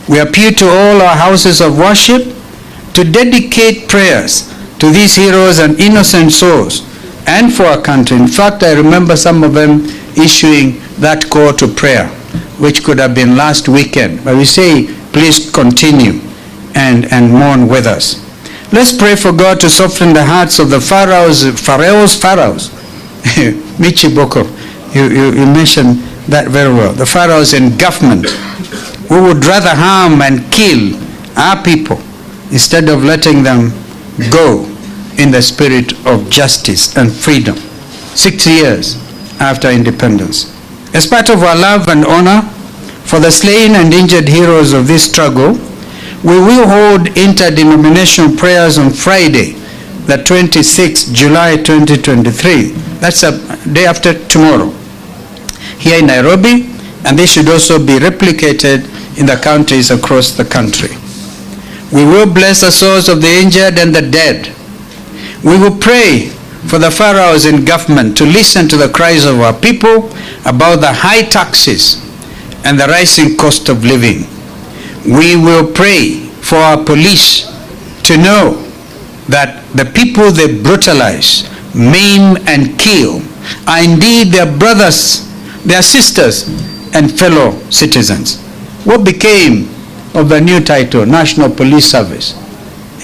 We appeal to all our houses of worship to dedicate prayers to these heroes and innocent souls and for our country. In fact, I remember some of them issuing that call to prayer, which could have been last weekend. But we say, please continue and mourn with us. Let's pray for God to soften the hearts of the pharaohs. Michi Boko, you mentioned that very well. The pharaohs in government who would rather harm and kill our people instead of letting them go in the spirit of justice and freedom. 6 years after independence. As part of our love and honor for the slain and injured heroes of this struggle, we will hold interdenominational prayers on Friday, the 26th July 2023. That's a day after tomorrow, here in Nairobi, and they should also be replicated in the counties across the country. We will bless the souls of the injured and the dead. We will pray for the pharaohs in government to listen to the cries of our people about the high taxes and the rising cost of living. We will pray for our police to know that the people they brutalize, maim, and kill are indeed their brothers, their sisters, and fellow citizens. What became of the new title, National Police Service?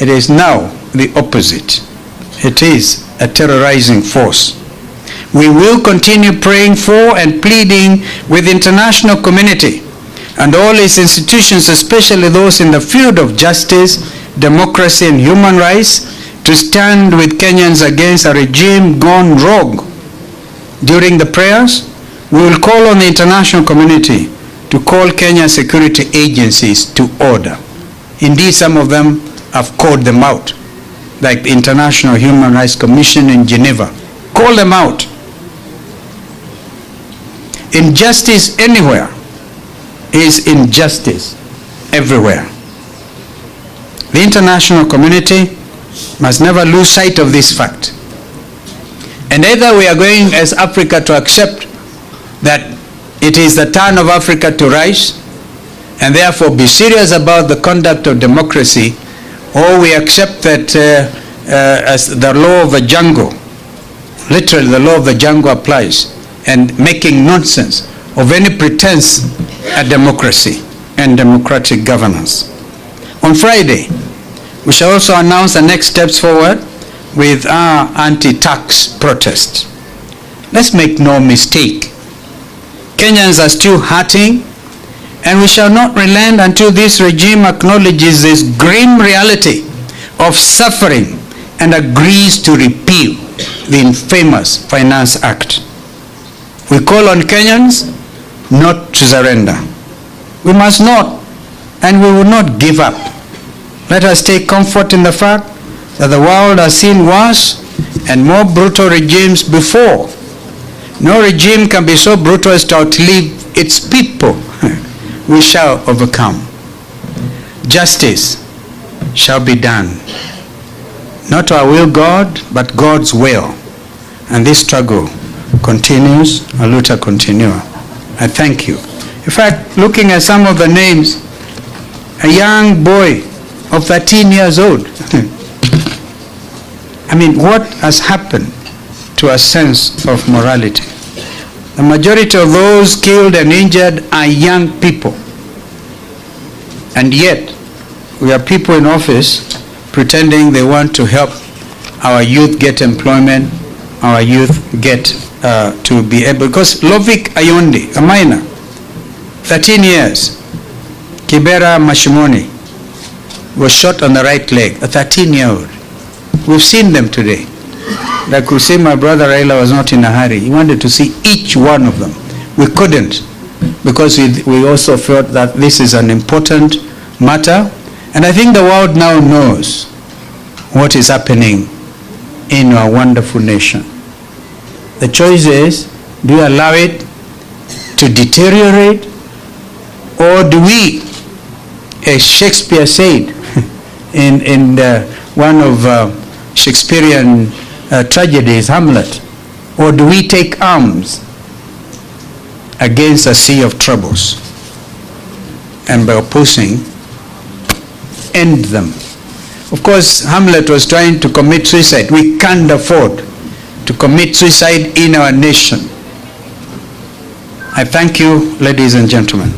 It is now the opposite. It is a terrorizing force. We will continue praying for and pleading with the international community and all its institutions, especially those in the field of justice, democracy, and human rights, to stand with Kenyans against a regime gone rogue. During the prayers, we will call on the international community to call Kenya security agencies to order. Indeed, some of them have called them out, like the International Human Rights Commission in Geneva. Call them out. Injustice anywhere is injustice everywhere. The international community must never lose sight of this fact. And either we are going as Africa to accept that it is the turn of Africa to rise and therefore be serious about the conduct of democracy, or we accept that as the law of the jungle, literally the law of the jungle applies, and making nonsense of any pretense at democracy and democratic governance. On Friday, we shall also announce the next steps forward with our anti-tax protest. Let's make no mistake. Kenyans are still hurting, and we shall not relent until this regime acknowledges this grim reality of suffering and agrees to repeal the infamous Finance Act. We call on Kenyans not to surrender. We must not, and we will not give up. Let us take comfort in the fact that the world has seen worse and more brutal regimes before. No regime can be so brutal as to outlive its people. We shall overcome. Justice shall be done. Not our will, God, but God's will. And this struggle continues, aluta continua. I thank you. In fact, looking at some of the names, a young boy of 13 years old. I mean, what has happened to a sense of morality? The majority of those killed and injured are young people. And yet, we have people in office pretending they want to help our youth get employment, our youth get to be able, because Lovik Ayondi, a minor, 13 years, Kibera Mashimoni, was shot on the right leg, a 13-year-old. We've seen them today. Like we say, my brother Raila was not in a hurry. He wanted to see each one of them. We couldn't, because we also felt that this is an important matter. And I think the world now knows what is happening in our wonderful nation. The choice is, do we allow it to deteriorate, or do we, as Shakespeare said in one of Shakespearean tragedies, Hamlet, or do we take arms against a sea of troubles? And by opposing, end them. Of course, Hamlet was trying to commit suicide. We can't afford to commit suicide in our nation. I thank you, ladies and gentlemen.